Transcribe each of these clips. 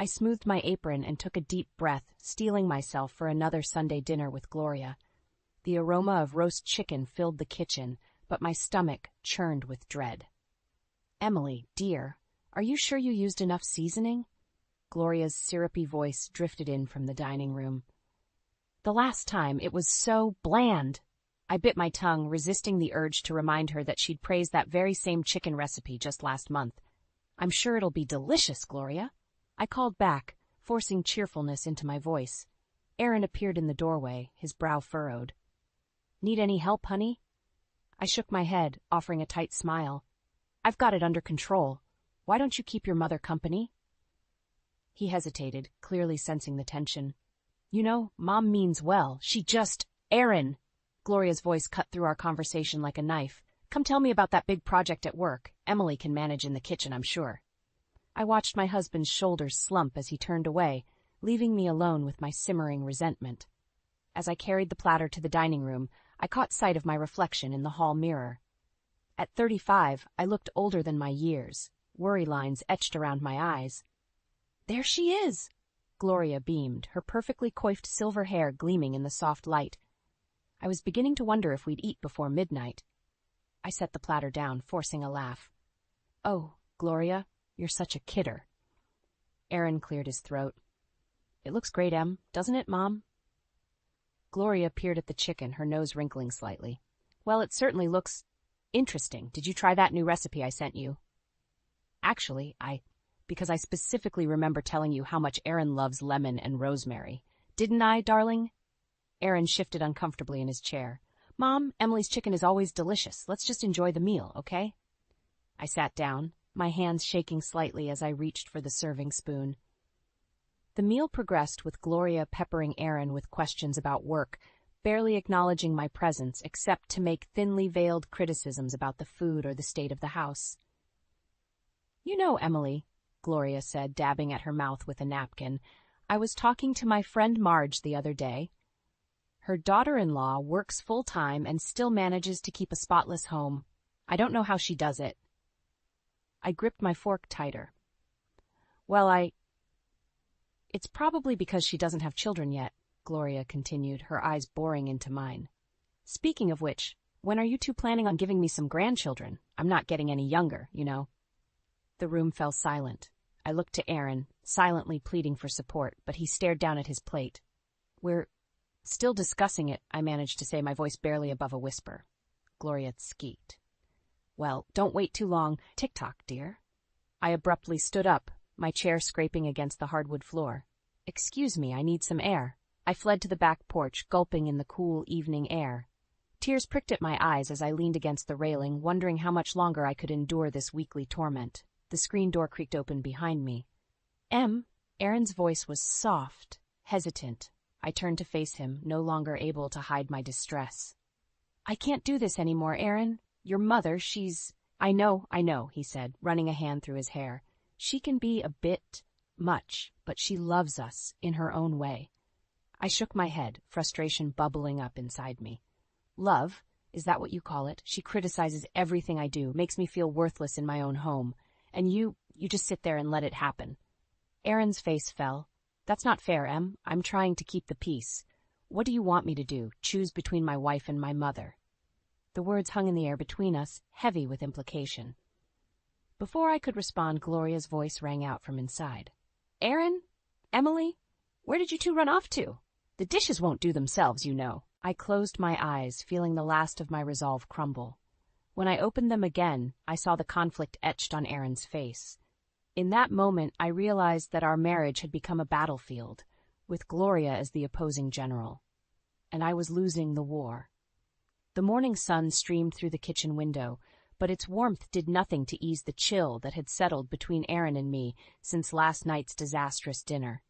I smoothed my apron and took a deep breath, steeling myself for another Sunday dinner with Gloria. The aroma of roast chicken filled the kitchen, but my stomach churned with dread. "Emily, dear, are you sure you used enough seasoning?" Gloria's syrupy voice drifted in from the dining room. "The last time it was so bland." I bit my tongue, resisting the urge to remind her that she'd praised that very same chicken recipe just last month. "I'm sure it'll be delicious, Gloria," I called back, forcing cheerfulness into my voice. Aaron appeared in the doorway, his brow furrowed. "Need any help, honey?" I shook my head, offering a tight smile. "I've got it under control. Why don't you keep your mother company?" He hesitated, clearly sensing the tension. "You know, Mom means well. She just—" "Aaron!" Gloria's voice cut through our conversation like a knife. "Come tell me about that big project at work. Emily can manage in the kitchen, I'm sure." I watched my husband's shoulders slump as he turned away, leaving me alone with my simmering resentment. As I carried the platter to the dining room, I caught sight of my reflection in the hall mirror. At 35, I looked older than my years, worry lines etched around my eyes. "There she is!" Gloria beamed, her perfectly coiffed silver hair gleaming in the soft light. I was beginning to wonder if we'd eat before midnight. I set the platter down, forcing a laugh. "Oh, Gloria, you're such a kidder." Aaron cleared his throat. "It looks great, Em, doesn't it, Mom?" Gloria peered at the chicken, her nose wrinkling slightly. "Well, it certainly looks interesting. Did you try that new recipe I sent you?" "Actually, because I specifically remember telling you how much Aaron loves lemon and rosemary. Didn't I, darling?" Aaron shifted uncomfortably in his chair. "Mom, Emily's chicken is always delicious. Let's just enjoy the meal, okay?" I sat down, my hands shaking slightly as I reached for the serving spoon. The meal progressed with Gloria peppering Aaron with questions about work, barely acknowledging my presence except to make thinly veiled criticisms about the food or the state of the house. "You know, Emily," Gloria said, dabbing at her mouth with a napkin, "I was talking to my friend Marge the other day. Her daughter-in-law works full-time and still manages to keep a spotless home. I don't know how she does it." I gripped my fork tighter. "Well, It's probably because she doesn't have children yet," Gloria continued, her eyes boring into mine. "Speaking of which, when are you two planning on giving me some grandchildren? I'm not getting any younger, you know." The room fell silent. I looked to Aaron, silently pleading for support, but he stared down at his plate. "We're still discussing it," I managed to say, my voice barely above a whisper. Gloria squeaked. "Well, don't wait too long. Tick-tock, dear." I abruptly stood up, my chair scraping against the hardwood floor. "Excuse me, I need some air." I fled to the back porch, gulping in the cool evening air. Tears pricked at my eyes as I leaned against the railing, wondering how much longer I could endure this weekly torment. The screen door creaked open behind me. "Em?" Aaron's voice was soft, hesitant. I turned to face him, no longer able to hide my distress. "I can't do this anymore, Aaron. Your mother, she's—" I know," he said, running a hand through his hair. "She can be a bit much, but she loves us in her own way." I shook my head, frustration bubbling up inside me. "Love? Is that what you call it? She criticizes everything I do, makes me feel worthless in my own home. And you just sit there and let it happen." Aaron's face fell. "That's not fair, Em. I'm trying to keep the peace. What do you want me to do? Choose between my wife and my mother?" The words hung in the air between us, heavy with implication. Before I could respond, Gloria's voice rang out from inside. "Aaron? Emily? Where did you two run off to? The dishes won't do themselves, you know." I closed my eyes, feeling the last of my resolve crumble. When I opened them again, I saw the conflict etched on Aaron's face. In that moment, I realized that our marriage had become a battlefield, with Gloria as the opposing general. And I was losing the war. The morning sun streamed through the kitchen window, but its warmth did nothing to ease the chill that had settled between Aaron and me since last night's disastrous dinner.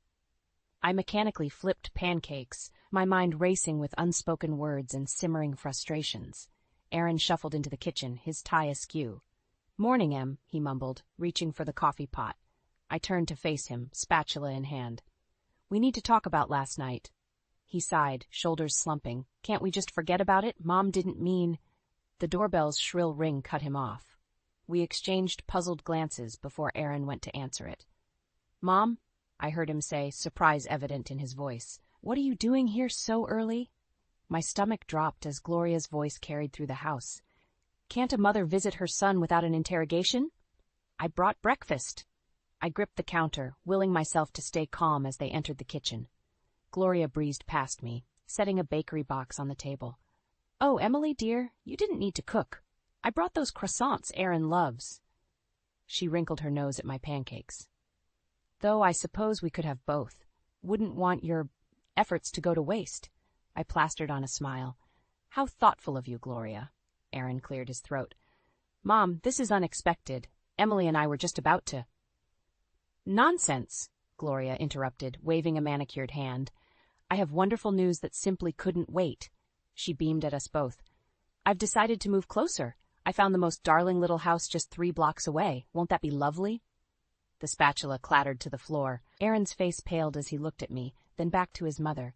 I mechanically flipped pancakes, my mind racing with unspoken words and simmering frustrations. Aaron shuffled into the kitchen, his tie askew. "Morning, Em," he mumbled, reaching for the coffee pot. I turned to face him, spatula in hand. "We need to talk about last night." He sighed, shoulders slumping. "Can't we just forget about it? Mom didn't mean—" The doorbell's shrill ring cut him off. We exchanged puzzled glances before Aaron went to answer it. "Mom?" I heard him say, surprise evident in his voice. "What are you doing here so early?" My stomach dropped as Gloria's voice carried through the house. "Can't a mother visit her son without an interrogation?" "I brought breakfast." I gripped the counter, willing myself to stay calm as they entered the kitchen. Gloria breezed past me, setting a bakery box on the table. "Oh, Emily, dear, you didn't need to cook. I brought those croissants Aaron loves." She wrinkled her nose at my pancakes. "Though I suppose we could have both. Wouldn't want your efforts to go to waste." I plastered on a smile. "How thoughtful of you, Gloria." Aaron cleared his throat. "Mom, this is unexpected. Emily and I were just about to—" "Nonsense," Gloria interrupted, waving a manicured hand. "I have wonderful news that simply couldn't wait." She beamed at us both. "I've decided to move closer. I found the most darling little house just 3 blocks away. Won't that be lovely?" The spatula clattered to the floor. Aaron's face paled as he looked at me, then back to his mother.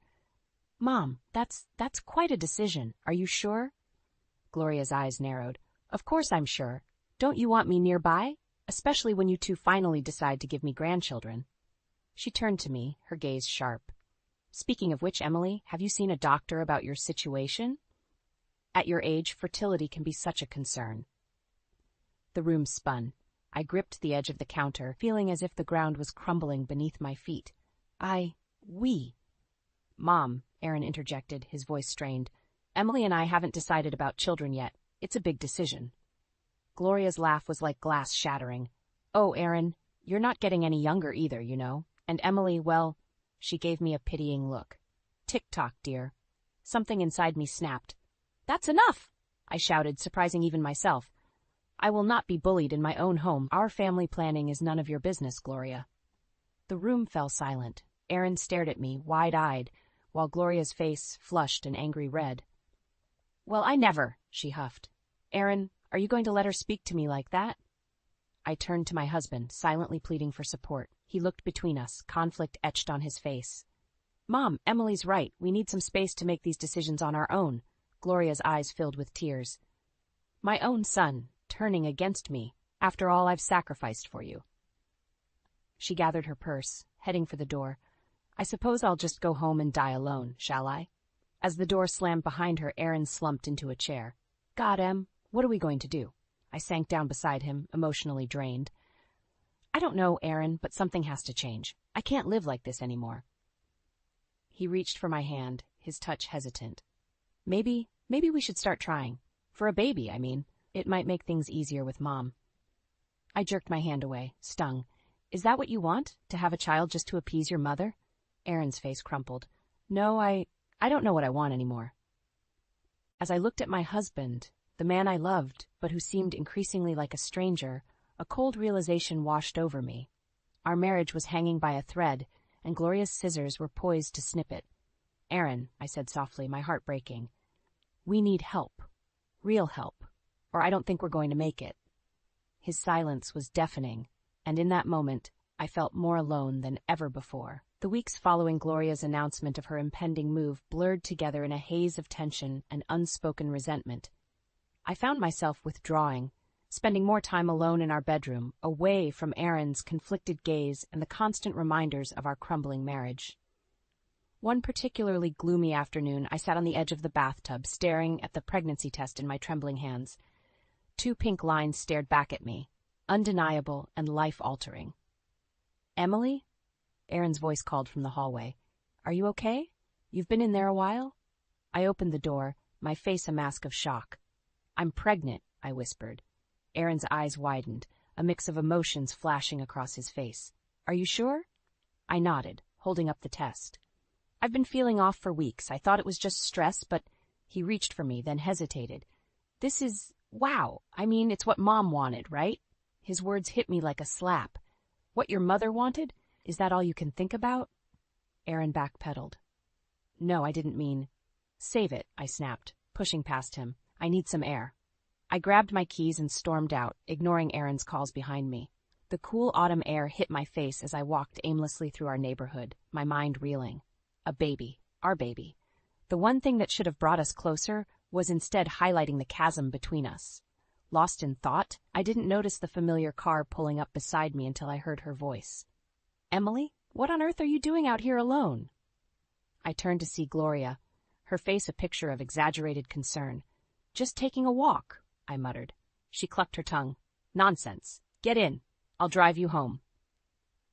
"Mom, that's quite a decision. Are you sure?" Gloria's eyes narrowed. "Of course I'm sure. Don't you want me nearby? Especially when you two finally decide to give me grandchildren." She turned to me, her gaze sharp. "Speaking of which, Emily, have you seen a doctor about your situation? At your age, fertility can be such a concern." The room spun. I gripped the edge of the counter, feeling as if the ground was crumbling beneath my feet. We. "Mom," Aaron interjected, his voice strained. "Emily and I haven't decided about children yet. It's a big decision." Gloria's laugh was like glass shattering. "Oh, Aaron, you're not getting any younger either, you know. And Emily, well," she gave me a pitying look. "Tick-tock, dear." Something inside me snapped. "That's enough!" I shouted, surprising even myself. "I will not be bullied in my own home. Our family planning is none of your business, Gloria." The room fell silent. Aaron stared at me, wide-eyed, while Gloria's face flushed an angry red. "Well, I never," she huffed. "Aaron, are you going to let her speak to me like that?" I turned to my husband, silently pleading for support. He looked between us, conflict etched on his face. "Mom, Emily's right. We need some space to make these decisions on our own." Gloria's eyes filled with tears. "My own son, turning against me, after all I've sacrificed for you." She gathered her purse, heading for the door. "I suppose I'll just go home and die alone, shall I?" As the door slammed behind her, Aaron slumped into a chair. "God, Em, what are we going to do?" I sank down beside him, emotionally drained. "I don't know, Aaron, but something has to change. I can't live like this anymore." He reached for my hand, his touch hesitant. Maybe we should start trying. For a baby, I mean. It might make things easier with Mom." I jerked my hand away, stung. "Is that what you want? To have a child just to appease your mother?" Aaron's face crumpled. "No, I don't know what I want anymore." As I looked at my husband, the man I loved, but who seemed increasingly like a stranger, a cold realization washed over me. Our marriage was hanging by a thread, and Gloria's scissors were poised to snip it. "Aaron," I said softly, my heart breaking, "we need help. Real help. Or I don't think we're going to make it." His silence was deafening, and in that moment, I felt more alone than ever before. The weeks following Gloria's announcement of her impending move blurred together in a haze of tension and unspoken resentment. I found myself withdrawing, spending more time alone in our bedroom, away from Aaron's conflicted gaze and the constant reminders of our crumbling marriage. One particularly gloomy afternoon, I sat on the edge of the bathtub, staring at the pregnancy test in my trembling hands. 2 pink lines stared back at me, undeniable and life-altering. "Emily?" Aaron's voice called from the hallway. "Are you okay? You've been in there a while?" I opened the door, my face a mask of shock. "I'm pregnant," I whispered. Aaron's eyes widened, a mix of emotions flashing across his face. "Are you sure?" I nodded, holding up the test. "I've been feeling off for weeks. I thought it was just stress, but—" He reached for me, then hesitated. "This is... wow. I mean, it's what Mom wanted, right?" His words hit me like a slap. "What your mother wanted? Is that all you can think about?" Aaron backpedaled. "No, I didn't mean—" "Save it," I snapped, pushing past him. "I need some air." I grabbed my keys and stormed out, ignoring Aaron's calls behind me. The cool autumn air hit my face as I walked aimlessly through our neighborhood, my mind reeling. A baby. Our baby. The one thing that should have brought us closer was instead highlighting the chasm between us. Lost in thought, I didn't notice the familiar car pulling up beside me until I heard her voice. "Emily?" What on earth are you doing out here alone? I turned to see Gloria, her face a picture of exaggerated concern. Just taking a walk, I muttered. She clucked her tongue. Nonsense. Get in. I'll drive you home.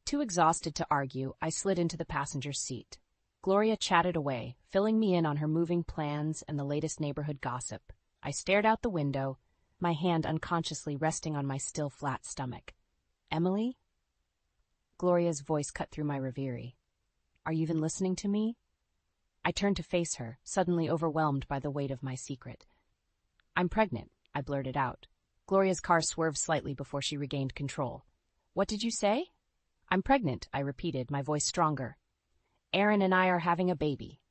Too exhausted to argue, I slid into the passenger seat. Gloria chatted away, filling me in on her moving plans and the latest neighborhood gossip. I stared out the window, my hand unconsciously resting on my still flat stomach. Emily? Gloria's voice cut through my reverie. Are you even listening to me? I turned to face her, suddenly overwhelmed by the weight of my secret. I'm pregnant, I blurted out. Gloria's car swerved slightly before she regained control. What did you say? I'm pregnant, I repeated, my voice stronger. Aaron and I are having a baby.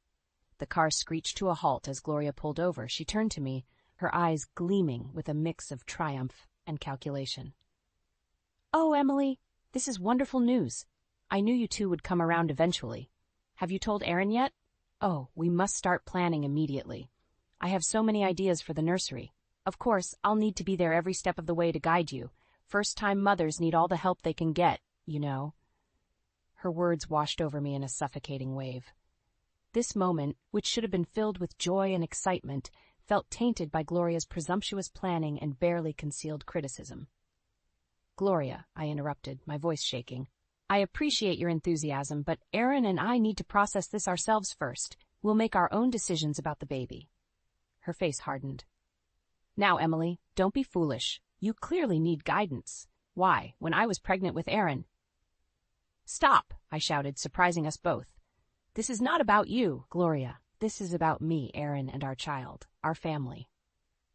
The car screeched to a halt as Gloria pulled over. She turned to me, her eyes gleaming with a mix of triumph and calculation. Oh, Emily, this is wonderful news. I knew you two would come around eventually. Have you told Aaron yet? Oh, we must start planning immediately. I have so many ideas for the nursery. Of course, I'll need to be there every step of the way to guide you. First-time mothers need all the help they can get, you know. Her words washed over me in a suffocating wave. This moment, which should have been filled with joy and excitement, felt tainted by Gloria's presumptuous planning and barely concealed criticism. Gloria, I interrupted, my voice shaking. I appreciate your enthusiasm, but Aaron and I need to process this ourselves first. We'll make our own decisions about the baby. Her face hardened. Now, Emily, don't be foolish. You clearly need guidance. Why, when I was pregnant with Aaron... Stop, I shouted, surprising us both. This is not about you, Gloria. This is about me, Aaron, and our child, our family.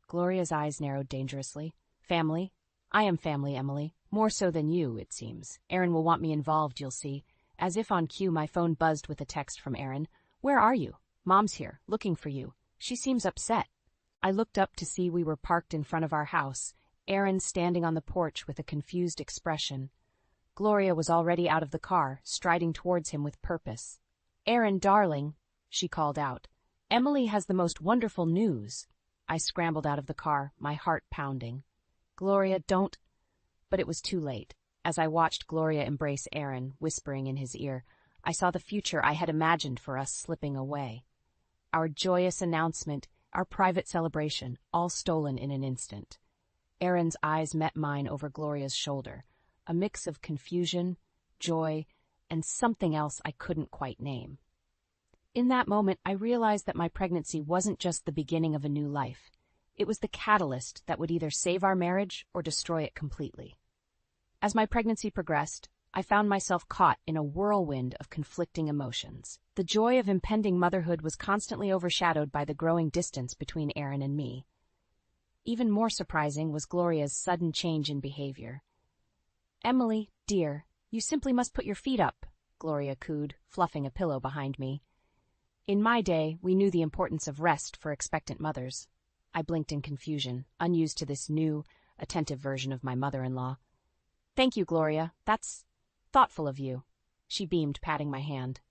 Gloria's eyes narrowed dangerously. Family? I am family, Emily. More so than you, it seems. Aaron will want me involved, you'll see. As if on cue, my phone buzzed with a text from Aaron. Where are you? Mom's here, looking for you. She seems upset. I looked up to see we were parked in front of our house, Aaron standing on the porch with a confused expression. Gloria was already out of the car, striding towards him with purpose. Aaron, darling, she called out. Emily has the most wonderful news. I scrambled out of the car, my heart pounding. Gloria, don't... But it was too late. As I watched Gloria embrace Aaron, whispering in his ear, I saw the future I had imagined for us slipping away. Our joyous announcement, our private celebration, all stolen in an instant. Aaron's eyes met mine over Gloria's shoulder, a mix of confusion, joy, and something else I couldn't quite name. In that moment, I realized that my pregnancy wasn't just the beginning of a new life. It was the catalyst that would either save our marriage or destroy it completely. As my pregnancy progressed, I found myself caught in a whirlwind of conflicting emotions. The joy of impending motherhood was constantly overshadowed by the growing distance between Aaron and me. Even more surprising was Gloria's sudden change in behavior. Emily, dear, you simply must put your feet up, Gloria cooed, fluffing a pillow behind me. In my day, we knew the importance of rest for expectant mothers. I blinked in confusion, unused to this new, attentive version of my mother-in-law. Thank you, Gloria. That's thoughtful of you. She beamed, patting my hand.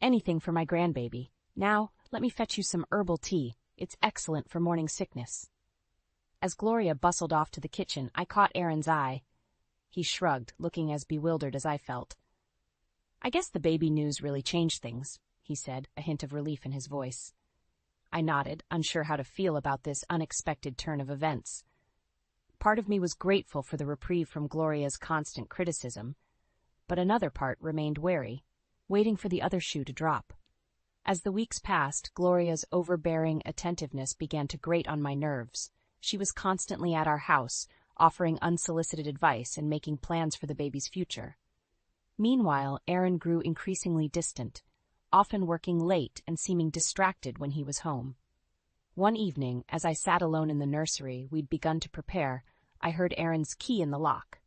Anything for my grandbaby. Now, let me fetch you some herbal tea. It's excellent for morning sickness. As Gloria bustled off to the kitchen, I caught Aaron's eye. He shrugged, looking as bewildered as I felt. I guess the baby news really changed things, he said, a hint of relief in his voice. I nodded, unsure how to feel about this unexpected turn of events. Part of me was grateful for the reprieve from Gloria's constant criticism, but another part remained wary, waiting for the other shoe to drop. As the weeks passed, Gloria's overbearing attentiveness began to grate on my nerves. She was constantly at our house, offering unsolicited advice and making plans for the baby's future. Meanwhile, Aaron grew increasingly distant, often working late and seeming distracted when he was home. One evening, as I sat alone in the nursery we'd begun to prepare, I heard Aaron's key in the lock.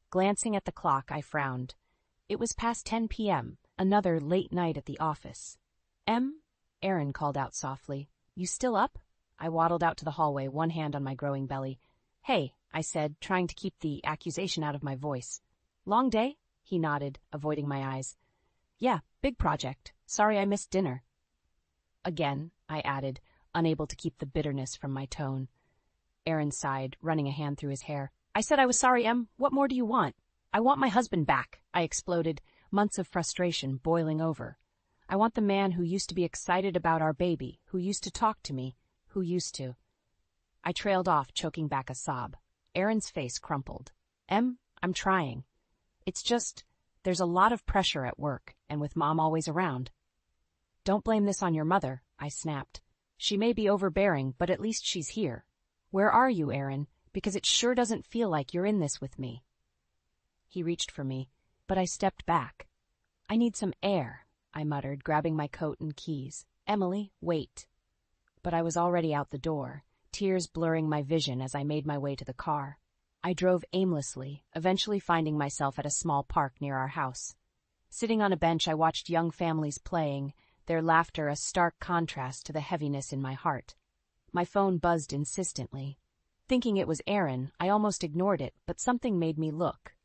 Glancing at the clock, I frowned. It was past 10 p.m., another late night at the office. Aaron called out softly. You still up? I waddled out to the hallway, one hand on my growing belly. Hey, I said, trying to keep the accusation out of my voice. Long day? He nodded, avoiding my eyes. Yeah, big project. Sorry I missed dinner. Again, I added, unable to keep the bitterness from my tone. Aaron sighed, running a hand through his hair. I said I was sorry, Em. What more do you want? I want my husband back, I exploded, months of frustration boiling over. I want the man who used to be excited about our baby, who used to talk to me, who used to. I trailed off, choking back a sob. Aaron's face crumpled. I'm trying. It's just, there's a lot of pressure at work, and with Mom always around. Don't blame this on your mother, I snapped. She may be overbearing, but at least she's here. Where are you, Aaron? Because it sure doesn't feel like you're in this with me. He reached for me, but I stepped back. I need some air, I muttered, grabbing my coat and keys. Emily, wait. But I was already out the door, tears blurring my vision as I made my way to the car. I drove aimlessly, eventually finding myself at a small park near our house. Sitting on a bench, I watched young families playing, their laughter a stark contrast to the heaviness in my heart. My phone buzzed insistently. Thinking it was Aaron, I almost ignored it, but something made me look.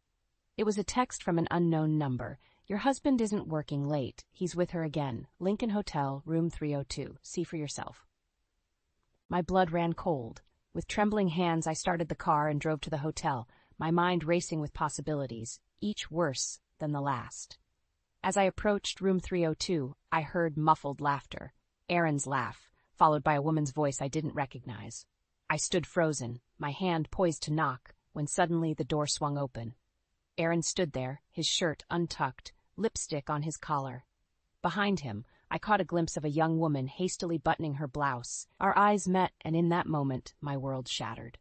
It was a text from an unknown number. Your husband isn't working late. He's with her again. Lincoln Hotel, room 302. See for yourself. My blood ran cold. With trembling hands, I started the car and drove to the hotel, my mind racing with possibilities, each worse than the last. As I approached room 302, I heard muffled laughter. Aaron's laugh, followed by a woman's voice I didn't recognize. I stood frozen, my hand poised to knock, when suddenly the door swung open. Aaron stood there, his shirt untucked, lipstick on his collar. Behind him, I caught a glimpse of a young woman hastily buttoning her blouse. Our eyes met, and in that moment, my world shattered.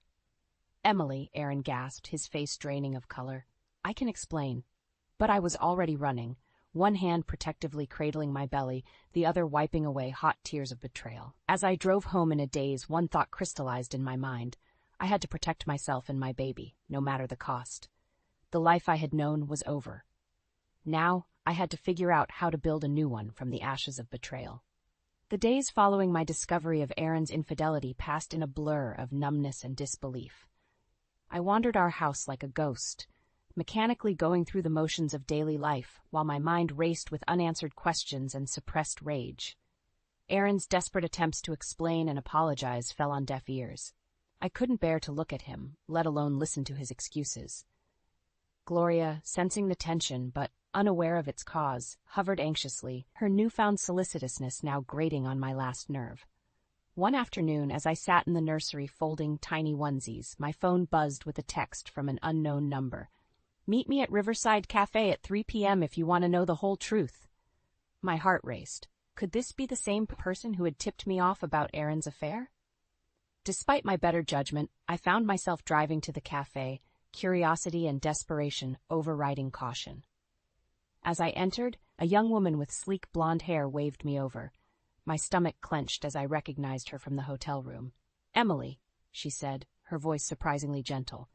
Emily, Aaron gasped, his face draining of color. I can explain. But I was already running, one hand protectively cradling my belly, the other wiping away hot tears of betrayal. As I drove home in a daze, one thought crystallized in my mind. I had to protect myself and my baby, no matter the cost. The life I had known was over. Now, I had to figure out how to build a new one from the ashes of betrayal. The days following my discovery of Aaron's infidelity passed in a blur of numbness and disbelief. I wandered our house like a ghost, mechanically going through the motions of daily life while my mind raced with unanswered questions and suppressed rage. Aaron's desperate attempts to explain and apologize fell on deaf ears. I couldn't bear to look at him, let alone listen to his excuses. Gloria, sensing the tension but unaware of its cause, hovered anxiously, her newfound solicitousness now grating on my last nerve. One afternoon, as I sat in the nursery folding tiny onesies, my phone buzzed with a text from an unknown number. Meet me at Riverside Cafe at 3 p.m. if you want to know the whole truth. My heart raced. Could this be the same person who had tipped me off about Aaron's affair? Despite my better judgment, I found myself driving to the cafe, curiosity and desperation overriding caution. As I entered, a young woman with sleek blonde hair waved me over. My stomach clenched as I recognized her from the hotel room. Emily, she said, her voice surprisingly gentle.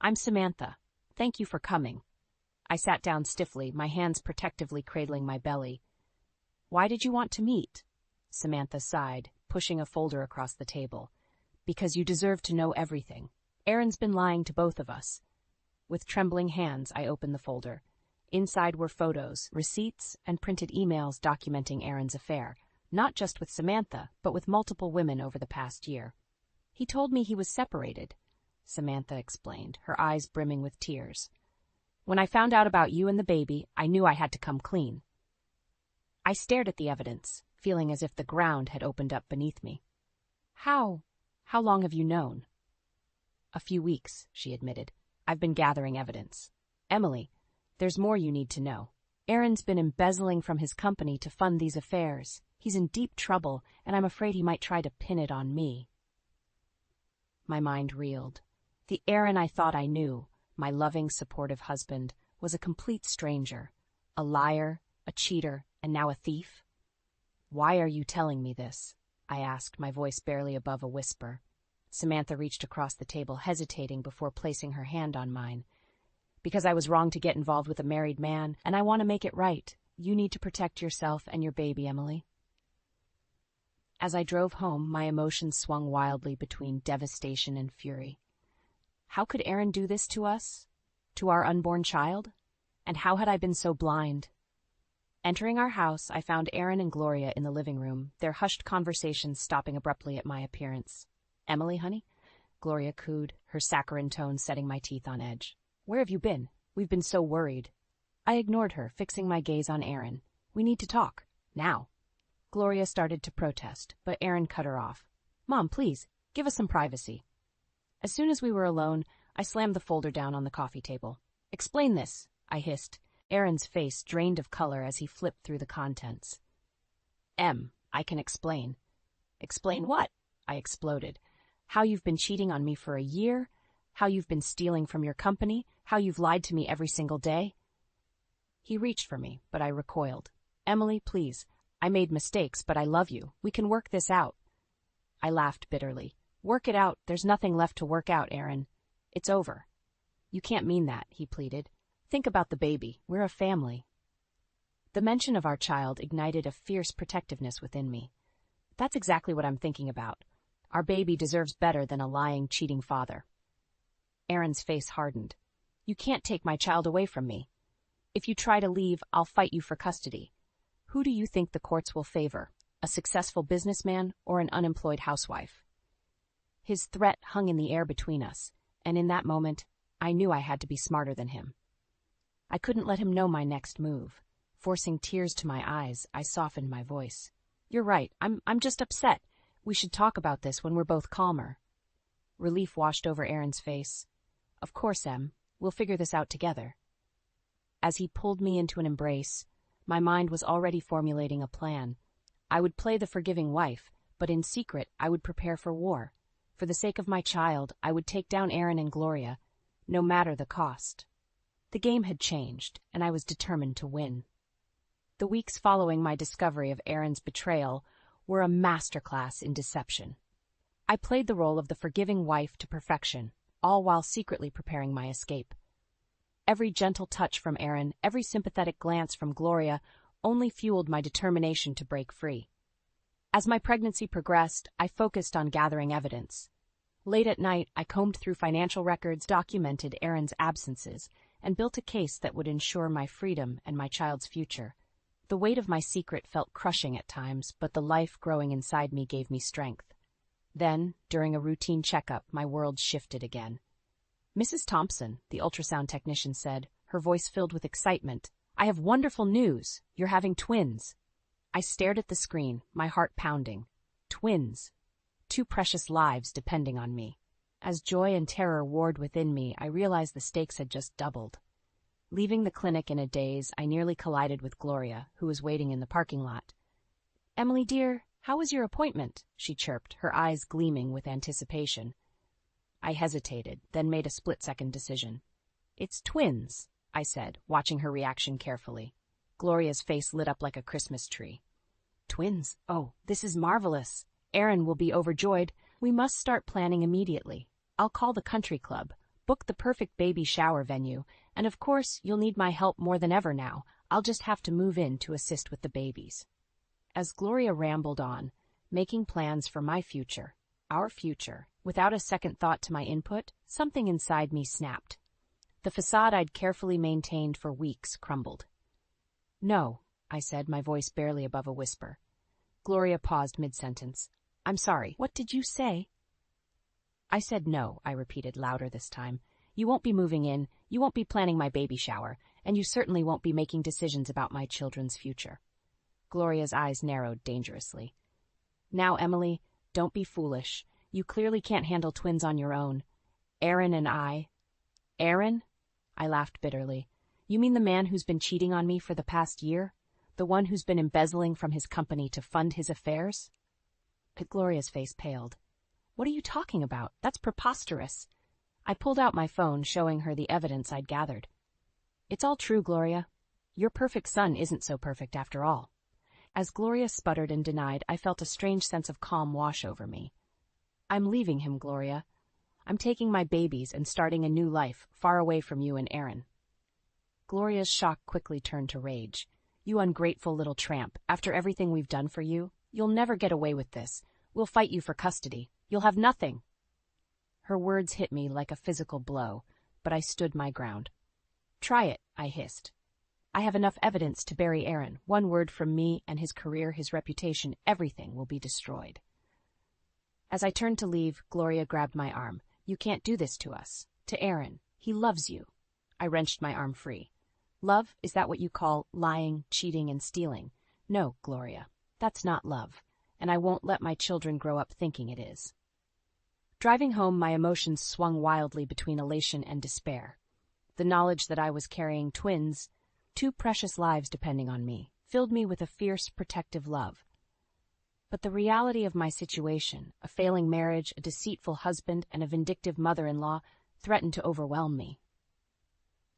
I'm Samantha. Thank you for coming. I sat down stiffly, my hands protectively cradling my belly. Why did you want to meet? Samantha sighed, pushing a folder across the table. Because you deserve to know everything. Aaron's been lying to both of us. With trembling hands, I opened the folder. Inside were photos, receipts, and printed emails documenting Aaron's affair, not just with Samantha, but with multiple women over the past year. He told me he was separated, Samantha explained, her eyes brimming with tears. When I found out about you and the baby, I knew I had to come clean. I stared at the evidence, feeling as if the ground had opened up beneath me. How long have you known? A few weeks, she admitted. I've been gathering evidence. Emily, there's more you need to know. Aaron's been embezzling from his company to fund these affairs. He's in deep trouble, and I'm afraid he might try to pin it on me. My mind reeled. The Aaron I thought I knew, my loving, supportive husband, was a complete stranger. A liar, a cheater, and now a thief. Why are you telling me this? I asked, my voice barely above a whisper. Samantha reached across the table, hesitating before placing her hand on mine. Because I was wrong to get involved with a married man, and I want to make it right. You need to protect yourself and your baby, Emily. As I drove home, my emotions swung wildly between devastation and fury. How could Aaron do this to us? To our unborn child? And how had I been so blind? Entering our house, I found Aaron and Gloria in the living room, their hushed conversations stopping abruptly at my appearance. Emily, honey? Gloria cooed, her saccharine tone setting my teeth on edge. Where have you been? We've been so worried. I ignored her, fixing my gaze on Aaron. We need to talk. Now. Gloria started to protest, but Aaron cut her off. Mom, please, give us some privacy. As soon as we were alone, I slammed the folder down on the coffee table. Explain this, I hissed. Aaron's face drained of color as he flipped through the contents. I can explain. Explain what? I exploded. How you've been cheating on me for a year, how you've been stealing from your company, how you've lied to me every single day. He reached for me, but I recoiled. Emily, please. I made mistakes, but I love you. We can work this out. I laughed bitterly. Work it out. There's nothing left to work out, Aaron. It's over. You can't mean that, he pleaded. Think about the baby. We're a family. The mention of our child ignited a fierce protectiveness within me. That's exactly what I'm thinking about. Our baby deserves better than a lying, cheating father. Aaron's face hardened. You can't take my child away from me. If you try to leave, I'll fight you for custody. Who do you think the courts will favor? A successful businessman or an unemployed housewife? His threat hung in the air between us, and in that moment, I knew I had to be smarter than him. I couldn't let him know my next move. Forcing tears to my eyes, I softened my voice. You're right, I'm just upset. We should talk about this when we're both calmer. Relief washed over Aaron's face. Of course, Em. We'll figure this out together. As he pulled me into an embrace, my mind was already formulating a plan. I would play the forgiving wife, but in secret I would prepare for war. For the sake of my child, I would take down Aaron and Gloria, no matter the cost. The game had changed, and I was determined to win. The weeks following my discovery of Aaron's betrayal were a masterclass in deception. I played the role of the forgiving wife to perfection, all while secretly preparing my escape. Every gentle touch from Aaron, every sympathetic glance from Gloria only fueled my determination to break free. As my pregnancy progressed, I focused on gathering evidence. Late at night, I combed through financial records, documented Aaron's absences, and built a case that would ensure my freedom and my child's future. The weight of my secret felt crushing at times, but the life growing inside me gave me strength. Then, during a routine checkup, my world shifted again. Mrs. Thompson, the ultrasound technician said, her voice filled with excitement, I have wonderful news. You're having twins. I stared at the screen, my heart pounding. Twins. 2 precious lives depending on me. As joy and terror warred within me, I realized the stakes had just doubled. Leaving the clinic in a daze, I nearly collided with Gloria, who was waiting in the parking lot. Emily, dear, how was your appointment? She chirped, her eyes gleaming with anticipation. I hesitated, then made a split-second decision. It's twins, I said, watching her reaction carefully. Gloria's face lit up like a Christmas tree. Twins? Oh, this is marvelous. Aaron will be overjoyed. We must start planning immediately. I'll call the country club, book the perfect baby shower venue, and of course, you'll need my help more than ever now. I'll just have to move in to assist with the babies. As Gloria rambled on, making plans for my future, our future, without a second thought to my input, something inside me snapped. The facade I'd carefully maintained for weeks crumbled. No, I said, my voice barely above a whisper. Gloria paused mid-sentence. I'm sorry, what did you say? I said no, I repeated louder this time. You won't be moving in, you won't be planning my baby shower, and you certainly won't be making decisions about my children's future. Gloria's eyes narrowed dangerously. Now, Emily, don't be foolish. You clearly can't handle twins on your own. Aaron and I... Aaron? I laughed bitterly. You mean the man who's been cheating on me for the past year? The one who's been embezzling from his company to fund his affairs? Gloria's face paled. What are you talking about? That's preposterous. I pulled out my phone, showing her the evidence I'd gathered. It's all true, Gloria. Your perfect son isn't so perfect after all. As Gloria sputtered and denied, I felt a strange sense of calm wash over me. I'm leaving him, Gloria. I'm taking my babies and starting a new life, far away from you and Aaron. Gloria's shock quickly turned to rage. You ungrateful little tramp, after everything we've done for you, you'll never get away with this. We'll fight you for custody. You'll have nothing. Her words hit me like a physical blow, but I stood my ground. Try it, I hissed. I have enough evidence to bury Aaron. One word from me and his career, his reputation, everything will be destroyed. As I turned to leave, Gloria grabbed my arm. You can't do this to us. To Aaron. He loves you. I wrenched my arm free. Love, is that what you call lying, cheating, and stealing? No, Gloria, that's not love, and I won't let my children grow up thinking it is. Driving home, my emotions swung wildly between elation and despair. The knowledge that I was carrying twins, two precious lives depending on me, filled me with a fierce, protective love. But the reality of my situation, a failing marriage, a deceitful husband, and a vindictive mother-in-law, threatened to overwhelm me.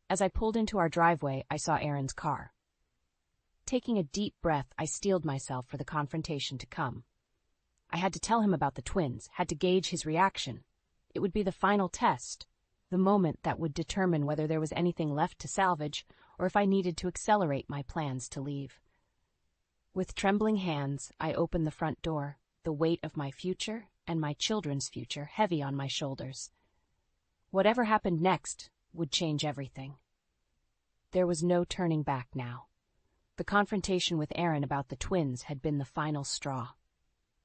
As I pulled into our driveway, I saw Aaron's car. Taking a deep breath, I steeled myself for the confrontation to come. I had to tell him about the twins, had to gauge his reaction. It would be the final test, the moment that would determine whether there was anything left to salvage or if I needed to accelerate my plans to leave. With trembling hands, I opened the front door, the weight of my future and my children's future heavy on my shoulders. Whatever happened next would change everything. There was no turning back now. The confrontation with Aaron about the twins had been the final straw.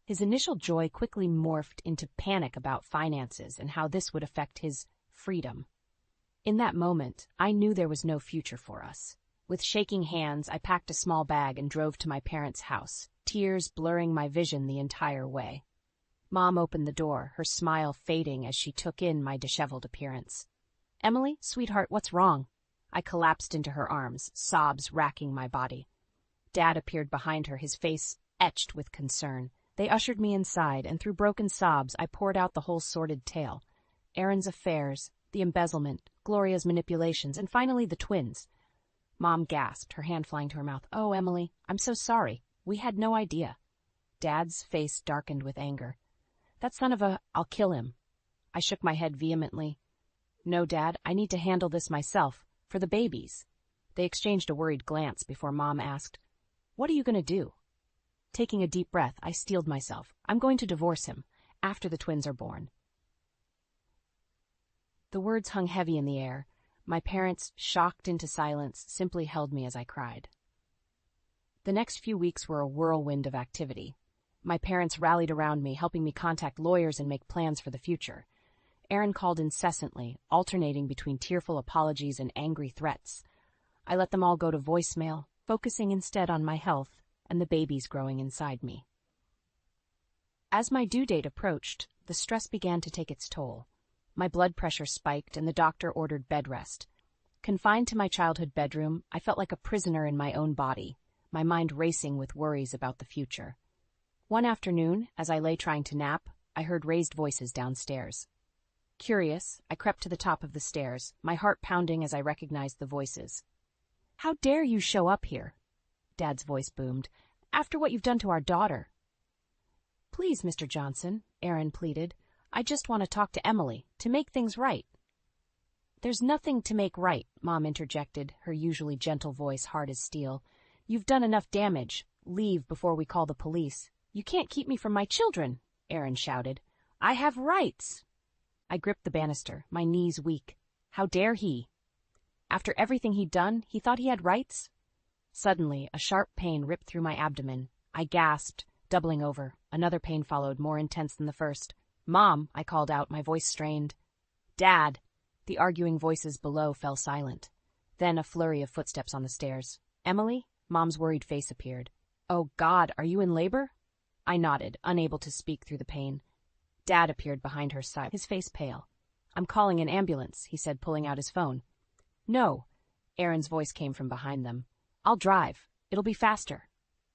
His initial joy quickly morphed into panic about finances and how this would affect his freedom. In that moment, I knew there was no future for us. With shaking hands, I packed a small bag and drove to my parents' house, tears blurring my vision the entire way. Mom opened the door, her smile fading as she took in my disheveled appearance. "Emily, sweetheart, what's wrong?" I collapsed into her arms, sobs racking my body. Dad appeared behind her, his face etched with concern. They ushered me inside, and through broken sobs, I poured out the whole sordid tale. Aaron's affairs, the embezzlement, Gloria's manipulations, and finally the twins. Mom gasped, her hand flying to her mouth. "Oh, Emily, I'm so sorry. We had no idea." Dad's face darkened with anger. "That son of a... I'll kill him." I shook my head vehemently. "No, Dad, I need to handle this myself, for the babies." They exchanged a worried glance before Mom asked, "What are you going to do?" Taking a deep breath, I steeled myself. "I'm going to divorce him, after the twins are born." The words hung heavy in the air. My parents, shocked into silence, simply held me as I cried. The next few weeks were a whirlwind of activity. My parents rallied around me, helping me contact lawyers and make plans for the future. Aaron called incessantly, alternating between tearful apologies and angry threats. I let them all go to voicemail, focusing instead on my health and the babies growing inside me. As my due date approached, the stress began to take its toll. My blood pressure spiked and the doctor ordered bed rest. Confined to my childhood bedroom, I felt like a prisoner in my own body, my mind racing with worries about the future. One afternoon, as I lay trying to nap, I heard raised voices downstairs. Curious, I crept to the top of the stairs, my heart pounding as I recognized the voices. "How dare you show up here?" Dad's voice boomed. "After what you've done to our daughter." "Please, Mr. Johnson," Aaron pleaded. "I just want to talk to Emily, to make things right." "There's nothing to make right," Mom interjected, her usually gentle voice hard as steel. "You've done enough damage. Leave before we call the police." "You can't keep me from my children," Aaron shouted. "I have rights." I gripped the banister, my knees weak. How dare he? After everything he'd done, he thought he had rights? Suddenly, a sharp pain ripped through my abdomen. I gasped, doubling over. Another pain followed, more intense than the first. "Mom," I called out, my voice strained. "Dad." The arguing voices below fell silent. Then a flurry of footsteps on the stairs. "Emily?" Mom's worried face appeared. "Oh, God, are you in labor?" I nodded, unable to speak through the pain. Dad appeared behind her side, his face pale. "I'm calling an ambulance," he said, pulling out his phone. "No." Aaron's voice came from behind them. "I'll drive. It'll be faster."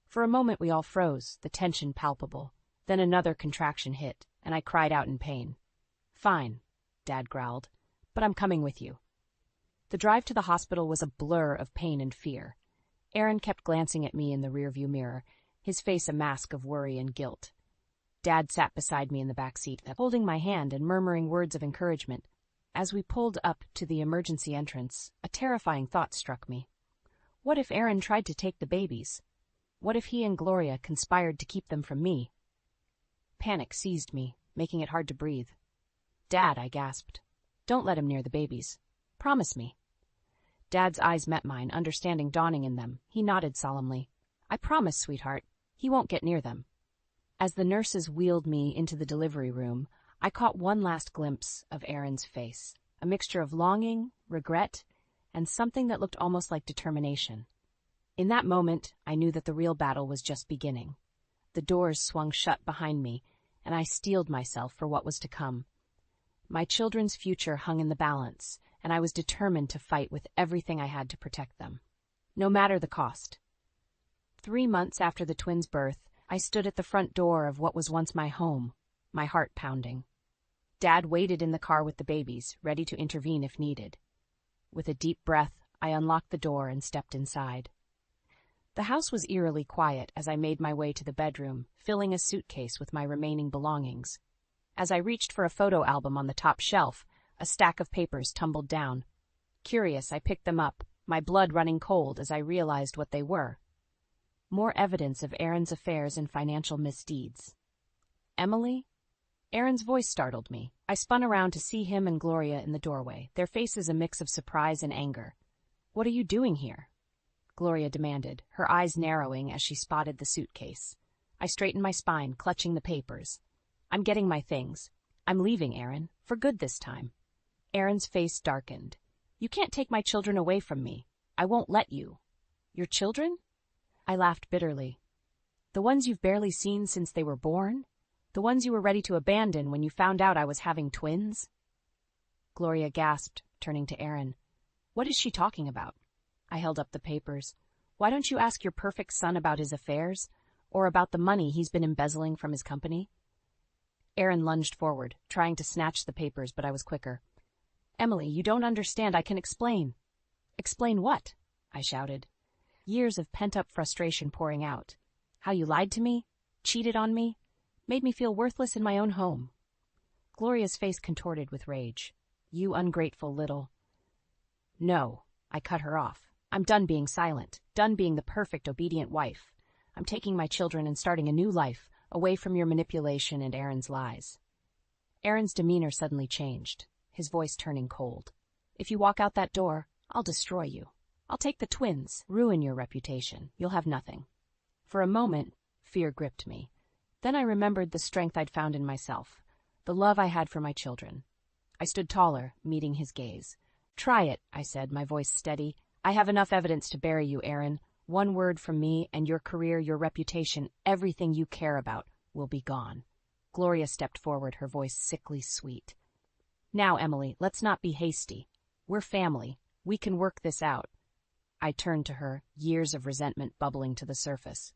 For a moment we all froze, the tension palpable. Then another contraction hit, and I cried out in pain. "Fine," Dad growled, "but I'm coming with you." The drive to the hospital was a blur of pain and fear. Aaron kept glancing at me in the rearview mirror, his face a mask of worry and guilt. Dad sat beside me in the back seat, holding my hand and murmuring words of encouragement. As we pulled up to the emergency entrance, a terrifying thought struck me. What if Aaron tried to take the babies? What if he and Gloria conspired to keep them from me? Panic seized me, making it hard to breathe. "Dad," I gasped. "Don't let him near the babies. Promise me." Dad's eyes met mine, understanding dawning in them. He nodded solemnly. "I promise, sweetheart. He won't get near them." As the nurses wheeled me into the delivery room, I caught one last glimpse of Aaron's face, a mixture of longing, regret, and something that looked almost like determination. In that moment, I knew that the real battle was just beginning. The doors swung shut behind me, and I steeled myself for what was to come. My children's future hung in the balance, and I was determined to fight with everything I had to protect them, no matter the cost. 3 months after the twins' birth, I stood at the front door of what was once my home, my heart pounding. Dad waited in the car with the babies, ready to intervene if needed. With a deep breath, I unlocked the door and stepped inside. The house was eerily quiet as I made my way to the bedroom, filling a suitcase with my remaining belongings. As I reached for a photo album on the top shelf, a stack of papers tumbled down. Curious, I picked them up, my blood running cold as I realized what they were. More evidence of Aaron's affairs and financial misdeeds. Emily? Aaron's voice startled me. I spun around to see him and Gloria in the doorway, their faces a mix of surprise and anger. "What are you doing here?" Gloria demanded, her eyes narrowing as she spotted the suitcase. I straightened my spine, clutching the papers. "I'm getting my things. I'm leaving, Aaron, for good this time." Aaron's face darkened. "You can't take my children away from me. I won't let you." "Your children?" I laughed bitterly. "The ones you've barely seen since they were born? The ones you were ready to abandon when you found out I was having twins?" Gloria gasped, turning to Aaron. "What is she talking about?" I held up the papers. "Why don't you ask your perfect son about his affairs, or about the money he's been embezzling from his company?" Aaron lunged forward, trying to snatch the papers, but I was quicker. "Emily, you don't understand. I can explain." "Explain what?" I shouted. Years of pent-up frustration pouring out. How you lied to me, cheated on me, made me feel worthless in my own home. Gloria's face contorted with rage. "You ungrateful little—" "No," I cut her off. "I'm done being silent, done being the perfect, obedient wife. I'm taking my children and starting a new life, away from your manipulation and Aaron's lies." Aaron's demeanor suddenly changed, his voice turning cold. "If you walk out that door, I'll destroy you. I'll take the twins, ruin your reputation. You'll have nothing." For a moment, fear gripped me. Then I remembered the strength I'd found in myself, the love I had for my children. I stood taller, meeting his gaze. "Try it," I said, my voice steady. "I have enough evidence to bury you, Aaron. One word from me, and your career, your reputation, everything you care about, will be gone." Gloria stepped forward, her voice sickly sweet. "Now, Emily, let's not be hasty. We're family. We can work this out." I turned to her, years of resentment bubbling to the surface.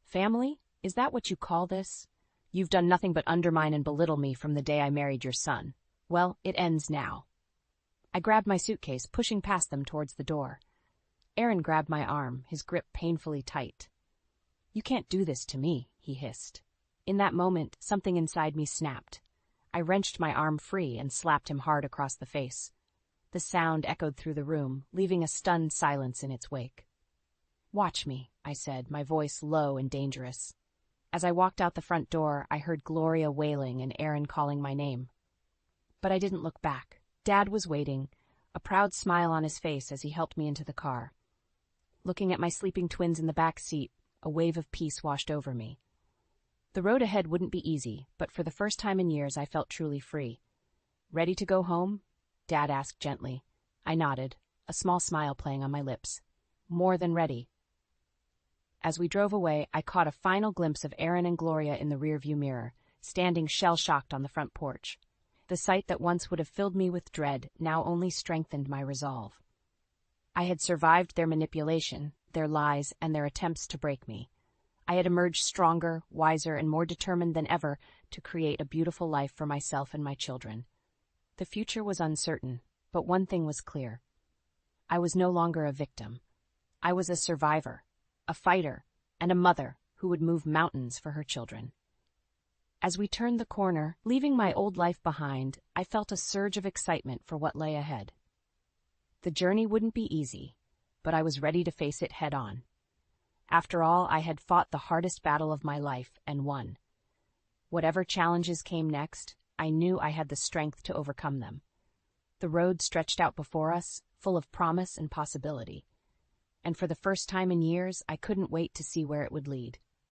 "Family? Is that what you call this? You've done nothing but undermine and belittle me from the day I married your son. Well, it ends now." I grabbed my suitcase, pushing past them towards the door. Aaron grabbed my arm, his grip painfully tight. "You can't do this to me," he hissed. In that moment, something inside me snapped. I wrenched my arm free and slapped him hard across the face. The sound echoed through the room, leaving a stunned silence in its wake. "Watch me," I said, my voice low and dangerous. As I walked out the front door, I heard Gloria wailing and Aaron calling my name. But I didn't look back. Dad was waiting, a proud smile on his face as he helped me into the car. Looking at my sleeping twins in the back seat, a wave of peace washed over me. The road ahead wouldn't be easy, but for the first time in years I felt truly free. "Ready to go home?" Dad asked gently. I nodded, a small smile playing on my lips. "More than ready." As we drove away, I caught a final glimpse of Aaron and Gloria in the rearview mirror, standing shell-shocked on the front porch. The sight that once would have filled me with dread now only strengthened my resolve. I had survived their manipulation, their lies, and their attempts to break me. I had emerged stronger, wiser, and more determined than ever to create a beautiful life for myself and my children. The future was uncertain, but one thing was clear. I was no longer a victim. I was a survivor, a fighter, and a mother who would move mountains for her children. As we turned the corner, leaving my old life behind, I felt a surge of excitement for what lay ahead. The journey wouldn't be easy, but I was ready to face it head-on. After all, I had fought the hardest battle of my life and won. Whatever challenges came next, I knew I had the strength to overcome them. The road stretched out before us, full of promise and possibility. And for the first time in years, I couldn't wait to see where it would lead.